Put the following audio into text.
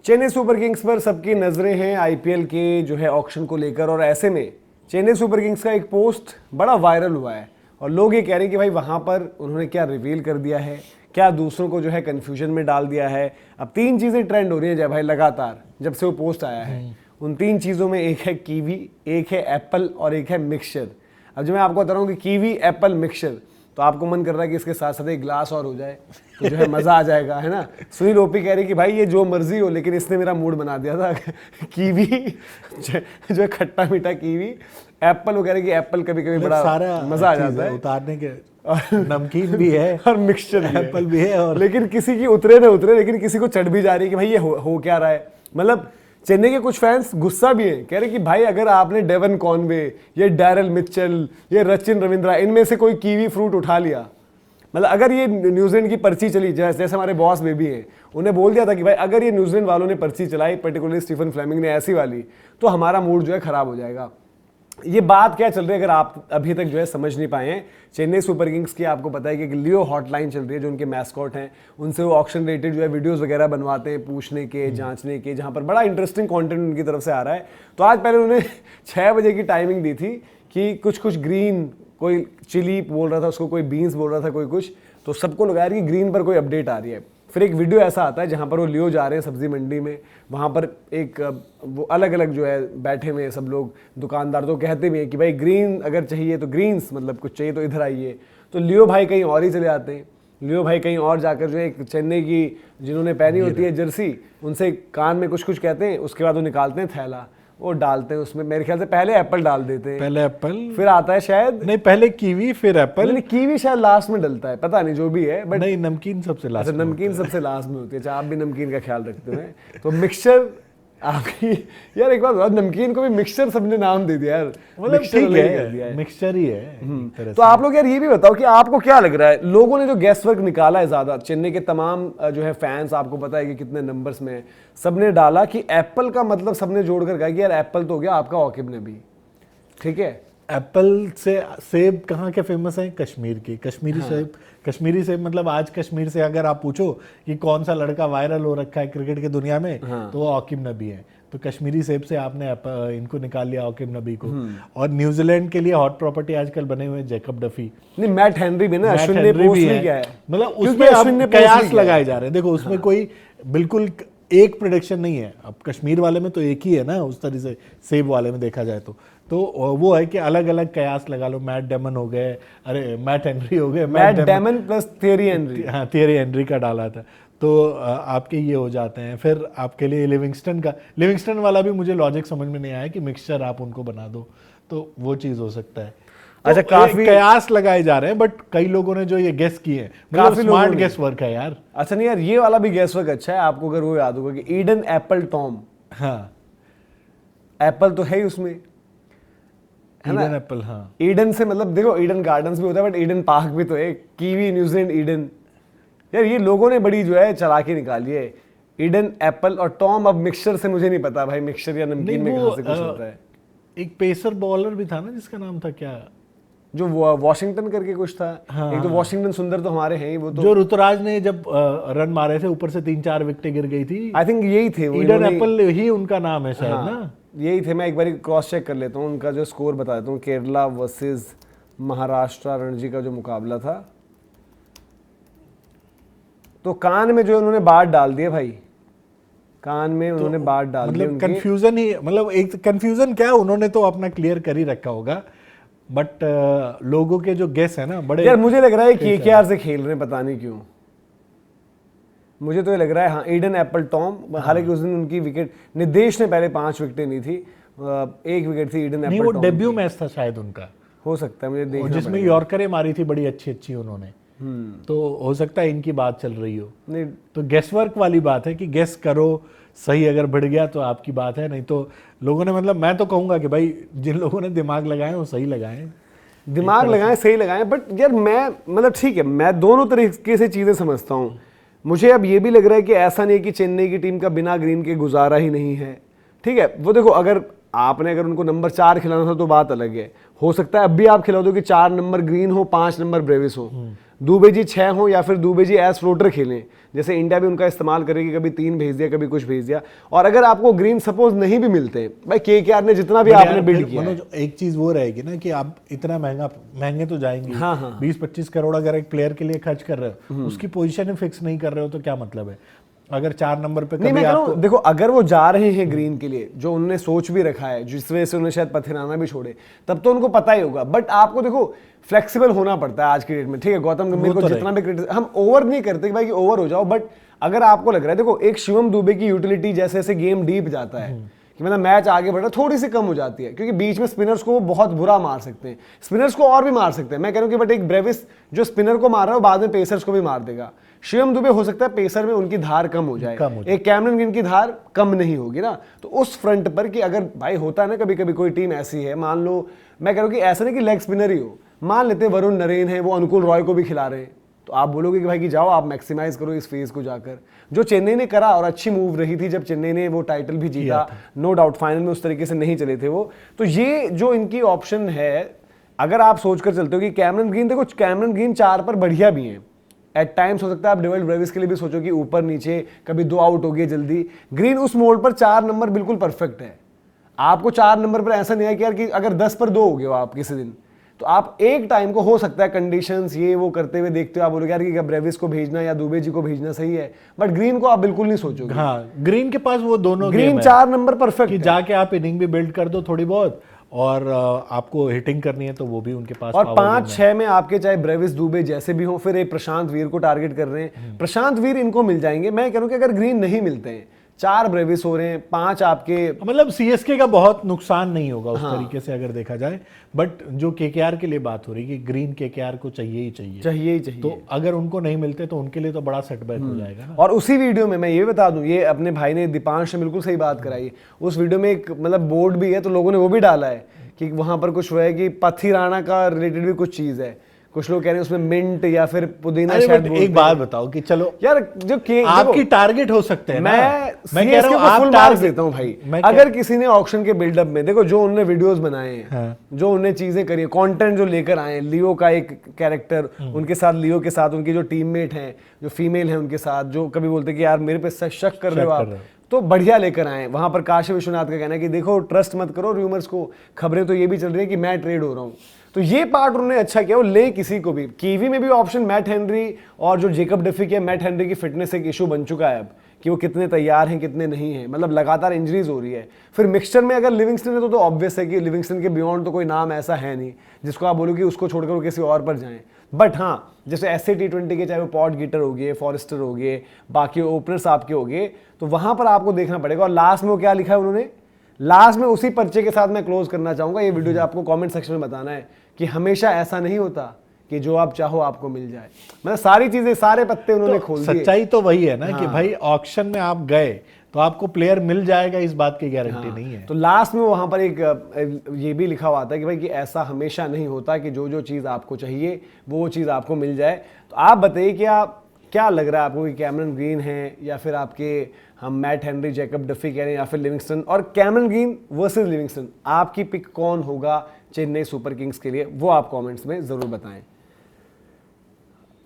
Chennai super Kings पर सबकी नजरें हैं आईपीएल के जो है ऑक्शन को लेकर, और ऐसे में चेन्नई सुपर किंग्स का एक पोस्ट बड़ा वायरल हुआ है और लोग ये कह रहे हैं कि भाई वहां पर उन्होंने क्या रिवील कर दिया है, क्या दूसरों को जो है कंफ्यूजन में डाल दिया है। अब 3 चीजें ट्रेंड हो रही है जय भाई लगातार जब से वो पोस्ट आया है। उन 3 चीजों में एक है कीवी, एक है एप्पल और एक है मिक्सचर। अब जो मैं आपको बता रहा हूँ कि कीवी एप्पल मिक्सचर, तो आपको मन कर रहा है कि इसके साथ साथ एक ग्लास और हो जाए तो जो है मजा आ जाएगा, है ना। सुनील ओपी कह रही कि भाई ये जो मर्जी हो लेकिन इसने मेरा मूड बना दिया था। कीवी जो है खट्टा मीठा कीवी, एप्पल वो कह रहे कि एप्पल कभी कभी बड़ा मजा आ जाता है उतारने के, नमकीन भी है और मिक्सचर एप्पल भी है, और लेकिन किसी की उतरे ना उतरे, लेकिन किसी को चढ़ भी जा रही है कि भाई ये हो क्या रहा है। मतलब चेन्नई के कुछ फैंस गुस्सा भी हैं, कह रहे कि भाई अगर आपने डेवन कॉनवे, ये डैरल मिचेल, ये रचिन रविंद्रा, इनमें से कोई कीवी फ्रूट उठा लिया, मतलब अगर ये न्यूजीलैंड की पर्ची चली, जैसे हमारे बॉस बेबी हैं, उन्हें बोल दिया था कि भाई अगर ये न्यूजीलैंड वालों ने पर्ची चलाई, पर्टिकुलरली स्टीफन फ्लेमिंग ने ऐसी वाली, तो हमारा मूड जो है खराब हो जाएगा। ये बात क्या चल रही है अगर आप अभी तक जो है समझ नहीं पाए हैं, चेन्नई सुपर किंग्स की आपको पता है कि लियो हॉटलाइन चल रही है जो उनके मैस्कॉट हैं, उनसे वो ऑक्शन रिलेटेड जो है वीडियोस वगैरह बनवाते हैं, पूछने के, जांचने के, जहां पर बड़ा इंटरेस्टिंग कंटेंट उनकी तरफ से आ रहा है। तो आज पहले उन्होंने 6 बजे की टाइमिंग दी थी कि कुछ ग्रीन, कोई चिली बोल रहा था उसको, कोई बीन्स बोल रहा था, कोई कुछ, तो सबको लगा कि ग्रीन पर कोई अपडेट आ रही है। फिर एक वीडियो ऐसा आता है जहाँ पर वो लियो जा रहे हैं सब्जी मंडी में, वहाँ पर एक वो अलग अलग जो है बैठे हुए सब लोग, दुकानदार तो कहते भी हैं कि भाई ग्रीन अगर चाहिए तो ग्रीन्स, मतलब कुछ चाहिए तो इधर आइए। तो लियो भाई कहीं और ही चले आते हैं, लियो भाई कहीं और जाकर जो है एक चेन्नई की जिन्होंने पहनी होती है जर्सी, उनसे कान में कुछ कहते हैं, उसके बाद वो निकालते हैं थैला, वो डालते हैं उसमें, मेरे ख्याल से पहले एप्पल डाल देते हैं, पहले एप्पल, फिर आता है शायद, नहीं पहले कीवी फिर एप्पल, कीवी शायद लास्ट में डलता है, पता नहीं जो भी है, बट नहीं नमकीन सबसे लास्ट। अच्छा नमकीन सबसे लास्ट में होती है। अच्छा आप भी नमकीन का ख्याल रखते हैं। तो मिक्सचर आपकी यार एक बात बताओ, नमकीन को भी मिक्सचर सबने नाम दे दिया यार, मतलब ठीक है, मिक्सचर ही है एक तरह से। तो आप लोग यार ये भी बताओ कि आपको क्या लग रहा है, लोगों ने जो गेस वर्क निकाला है ज्यादा, चेन्नई के तमाम जो है फैंस, आपको पता है कि कितने नंबर्स में, सबने डाला कि एप्पल का मतलब सबने जोड़कर कहा कि यार एप्पल तो हो गया आपका औकिब नबी, ठीक है। एप्पल से सेब कहाँ के फेमस हैं? कश्मीर की, कश्मीरी सेब। कश्मीरी सेब मतलब आज कश्मीर से अगर आप पूछो कि कौन सा लड़का वायरल हो रखा है क्रिकेट की दुनिया में, तो वो औकिब नबी है। तो कश्मीरी सेब से आपने इनको निकाल लिया, औकिब नबी को। और न्यूजीलैंड के लिए हॉट प्रॉपर्टी आजकल बने हुए जैकब डफी, नहीं मैट हेनरी भी ना, अश्विन ने पोस्ट भी किया है, मतलब उसमें अब कयास लगाए जा रहे हैं। देखो उसमें कोई बिल्कुल एक प्रेडिक्शन नहीं है। अब कश्मीर वाले में तो एक ही है ना, उस तरह से सेब वाले में देखा जाए तो वो है कि अलग अलग कयास लगा लो। मैट डेमन हो गए, अरे मैट हेनरी हो गए, Matt Damon plus theory Henry, हाँ थियरी हेनरी का डाला था, तो आपके ये हो जाते हैं। फिर आपके लिए लिविंगस्टन वाला भी मुझे लॉजिक समझ में नहीं आया कि मिक्सचर आप उनको बना दो, तो वो चीज़ हो सकता है। अच्छा तो काफी कयास लगाए जा रहे हैं, बट कई लोगों ने जो ये गेस किए हैं, काफी स्मार्ट गेस वर्क है यार। अच्छा नहीं यार, ये वाला भी गेस वर्क अच्छा है। आपको अगर वो याद होगा कि ईडन एप्पल टॉम, हाँ एप्पल तो है ही उसमें, है ना, ईडन एप्पल, हाँ ईडन से मतलब देखो ईडन गार्डन्स भी होता है, बट ईडन पार्क भी तो है, कीवी न्यूजीलैंड ईडन। यार ये लोगों ने बड़ी जो है चालाकी निकाली है, ईडन एप्पल और टॉम। अब मिक्सचर से मुझे नहीं पता भाई, मिक्सचर या नमकीन में कहां से कुछ होता है। एक पेसर बॉलर भी था ना जिसका नाम था क्या, जो वॉशिंगटन करके कुछ था। हाँ, एक तो वॉशिंगटन सुंदर तो हमारे हैं ही, वो तो जो ऋतुराज ने जब रन मारे थे ऊपर से 3-4 विकेटें गिर गई थी, आई थिंक यही थे, ईडन एप्पल ही उनका नाम है शायद। हाँ, ना यही थे। मैं एक बार क्रॉस चेक कर लेता हूँ उनका जो स्कोर बता देता हूँ। केरला वर्सेस महाराष्ट्र रणजी का जो मुकाबला था, तो कान में जो उन्होंने बात डाल दिया भाई, कान में उन्होंने बात डाल दी। मतलब कंफ्यूजन ही, मतलब एक कंफ्यूजन क्या, उन्होंने तो अपना क्लियर कर ही रखा होगा, बट लोगों के जो गेस है ना बड़े। यार मुझे लग रहा है कि केकेआर से खेल रहे हैं, पता नहीं क्यों, मुझे तो ये लग रहा है। हाँ ईडन एप्पल टॉम, हालांकि उस दिन उनकी विकेट, निदेश ने पहले 5 विकेटें ली थी, 1 विकेट थी ईडन एप्पल टॉम। वो डेब्यू मैच था शायद उनका, हो सकता है, मुझे देखना, जिसमें यॉर्करें मारी थी बड़ी अच्छी उन्होंने। तो हो सकता है इनकी बात चल रही हो। नहीं तो गेस वर्क वाली बात है कि गेस करो, सही अगर बढ़ गया तो आपकी बात है, नहीं तो लोगों ने, मतलब मैं तो कहूंगा कि भाई जिन लोगों ने दिमाग लगाए वो सही लगाए, दिमाग लगाएं, सही लगाएं। बट यार मैं मतलब ठीक है, मैं दोनों तरीके से चीजें समझता हूँ। मुझे अब ये भी लग रहा है कि ऐसा नहीं है कि चेन्नई की टीम का बिना ग्रीन के गुजारा ही नहीं है, ठीक है। वो देखो, अगर आपने उनको नंबर 4 खिलाना था तो बात अलग है, हो सकता है अब भी आप खिला दो कि 4 नंबर ग्रीन हो, 5 नंबर ब्रेविस हो, दुबे जी 6 हो या फिर दुबे जी एज फ्लोटर खेलें, जैसे इंडिया भी उनका इस्तेमाल करेगी, कभी 3 भेज दिया कभी कुछ भेज दिया। और अगर आपको ग्रीन सपोज नहीं भी मिलते हैं, भाई केकेआर ने जितना भी आपने बिल्ड किया है, एक चीज वो रहेगी ना कि आप इतना महंगे तो जाएंगे, हाँ। 20-25 करोड़ अगर एक प्लेयर के लिए खर्च कर रहे हो, उसकी पोजीशन ही फिक्स नहीं कर रहे हो तो क्या मतलब है? अगर 4 नंबर पे नहीं, मैं कह रहा हूं, देखो अगर वो जा रहे हैं ग्रीन के लिए, जो उन्होंने सोच भी रखा है, जिस वजह से उन्हें शायद पथिराना भी छोड़े, तब तो उनको पता ही होगा। बट आपको देखो फ्लेक्सिबल होना पड़ता है आज की डेट में, ठीक है। गौतम गंभीर को जितना भी क्रिटिसाइज, हम ओवर नहीं करते कि भाई कि ओवर हो जाओ, बट अगर आपको लग रहा है, देखो एक शिवम दुबे की यूटिलिटी जैसे जैसे गेम डीप जाता है कि मतलब मैच आगे बढ़ रहा है, थोड़ी सी कम हो जाती है, क्योंकि बीच में स्पिनर्स को वो बहुत बुरा मार सकते हैं, स्पिनर्स को और भी मार सकते हैं। मैं कह रहा हूं कि बट एक ब्रेविस जो स्पिनर को मार रहा है, बाद में पेसर्स को भी मार देगा। शिवम दुबे हो सकता है पेसर में उनकी धार कम हो जाए, एक कैमरन ग्रीन की धार कम नहीं होगी ना। तो उस फ्रंट पर कि अगर भाई होता है ना कभी कभी कोई टीम ऐसी है, मान लो, मैं कह रहा हूं कि ऐसा नहीं कि लेग स्पिनर ही हो, मान लेते हैं वरुण नरेन है, वो अनुकूल रॉय को भी खिला रहे हैं, तो आप बोलोगे कि भाई कि जाओ आप मैक्सिमाइज करो इस फेज को जाकर, जो चेन्नई ने करा। और अच्छी मूव रही थी जब चेन्नई ने वो टाइटल भी जीता, नो डाउट फाइनल में उस तरीके से नहीं चले थे वो। तो ये जो इनकी ऑप्शन है, अगर आप सोचकर चलते हो कि कैमरन ग्रीन, देखो कैमरन ग्रीन 4 पर बढ़िया भी हैं, एट टाइम्स हो सकता है आप डेविड ब्रेविस के लिए भी सोचो कि ऊपर नीचे कभी 2 आउट हो गए जल्दी। ग्रीन उस मोड पर 4 नंबर बिल्कुल परफेक्ट है। आपको 4 नंबर पर ऐसा नहीं है कि यार कि अगर 10 पर 2 हो गए हो आप किसी दिन, तो आप एक टाइम को हो सकता है कंडीशंस ये वो करते हुए देखते हो, आप बोलोगे यार कि ब्रेविस को भेजना या दुबे जी को भेजना सही है, बट ग्रीन को आप बिल्कुल नहीं सोचोगे। हाँ, ग्रीन के पास वो दोनों ग्रीन 4 नंबर परफेक्ट कि जाके आप इनिंग भी बिल्ड कर दो थोड़ी बहुत, और आपको हिटिंग करनी है तो वो भी उनके पास। और 5-6 में आपके चाहे ब्रेविस दुबे जैसे भी हो, फिर एक प्रशांत वीर को टारगेट कर रहे हैं, प्रशांत वीर इनको मिल जाएंगे। मैं कह रहा हूं कि अगर ग्रीन नहीं मिलते हैं, 4 ब्रेविस हो रहे हैं, 5 आपके, मतलब सीएसके का बहुत नुकसान नहीं होगा उस तरीके से अगर देखा जाए। बट जो केकेआर के लिए बात हो रही है कि ग्रीन केकेआर को चाहिए ही चाहिए, तो अगर उनको नहीं मिलते तो उनके लिए तो बड़ा सेटबैक हो जाएगा ना। और उसी वीडियो में मैं ये बता दूं, ये अपने भाई ने दीपांश ने बिल्कुल सही बात कराई, उस वीडियो में एक मतलब बोर्ड भी है, तो लोगों ने वो भी डाला है कि वहां पर कुछ हुआ है कि पथिराना का रिलेटेड भी कुछ चीज है, कुछ लोग कह रहे हैं उसमें मिंट या फिर पुदीना शायद। एक बात बताओ कि चलो यार जो आपकी टारगेट हो सकते हैं, मैं कह रहा हूं आप फुल मार्क्स देता हूं भाई। अगर किसी ने ऑक्शन के बिल्डअप में, देखो जो उन्होंने वीडियोस बनाए हैं, जो उन्होंने चीजें करी है, कंटेंट जो लेकर आए हैं, लियो का एक कैरेक्टर, उनके साथ लियो के साथ उनकी जो टीममेट हैं, जो फीमेल हैं उनके साथ, जो कभी बोलते कि यार मेरे पे शक कर रहे हो आप, तो बढ़िया लेकर आए। वहां पर काशी विश्वनाथ का कहना है कि देखो ट्रस्ट मत करो रूमर्स को, खबरें तो ये भी चल रही है कि मैं ट्रेड हो रहा हूं। तो ये पार्ट उन्होंने अच्छा किया, वो ले किसी को भी। कीवी में भी ऑप्शन मैट हेनरी और जो जेकब डफी के, मैट हेनरी की फिटनेस एक इशू बन चुका है अब कि वो कितने तैयार हैं कितने नहीं हैं, मतलब लगातार इंजरीज हो रही है। फिर मिक्सचर में अगर लिविंगस्टन है तो ऑब्वियस है कि लिविंगस्टन के बियॉन्ड तो कोई नाम ऐसा है नहीं जिसको आप बोलो कि उसको छोड़कर वो किसी और पर जाएं। बट हाँ, जैसे ऐसे T20 के चाहे वो पॉट गिटर हो गए, फॉरेस्टर हो गए, बाकी ओपनर्स आपके हो गए, तो वहां पर आपको देखना पड़ेगा। और लास्ट में वो क्या लिखा है उन्होंने, लास्ट में उसी पर्चे के साथ मैं क्लोज करना चाहूंगा ये वीडियो, जो आपको कमेंट सेक्शन में बताना है कि हमेशा ऐसा नहीं होता कि जो आप चाहो आपको मिल जाए। मतलब सारी चीजें, सारे पत्ते उन्होंने खोल दिए। सच्चाई तो वही है ना कि भाई ऑक्शन में आप गए तो आपको प्लेयर मिल जाएगा, इस बात की गारंटी नहीं है। तो लास्ट में वहां पर एक ये भी लिखा हुआ था कि भाई कि ऐसा हमेशा नहीं होता कि जो जो चीज आपको चाहिए वो चीज आपको मिल जाए। तो आप बताइए कि आप क्या लग रहा है आपको कि कैमरन ग्रीन है या फिर आपके हम मैट हेनरी, जैकब डफी कह रहे हैं या फिर लिविंगस्टन, और कैमरन ग्रीन वर्सेस लिविंगस्टन, आपकी पिक कौन होगा चेन्नई सुपर किंग्स के लिए, वो आप कमेंट्स में जरूर बताएं।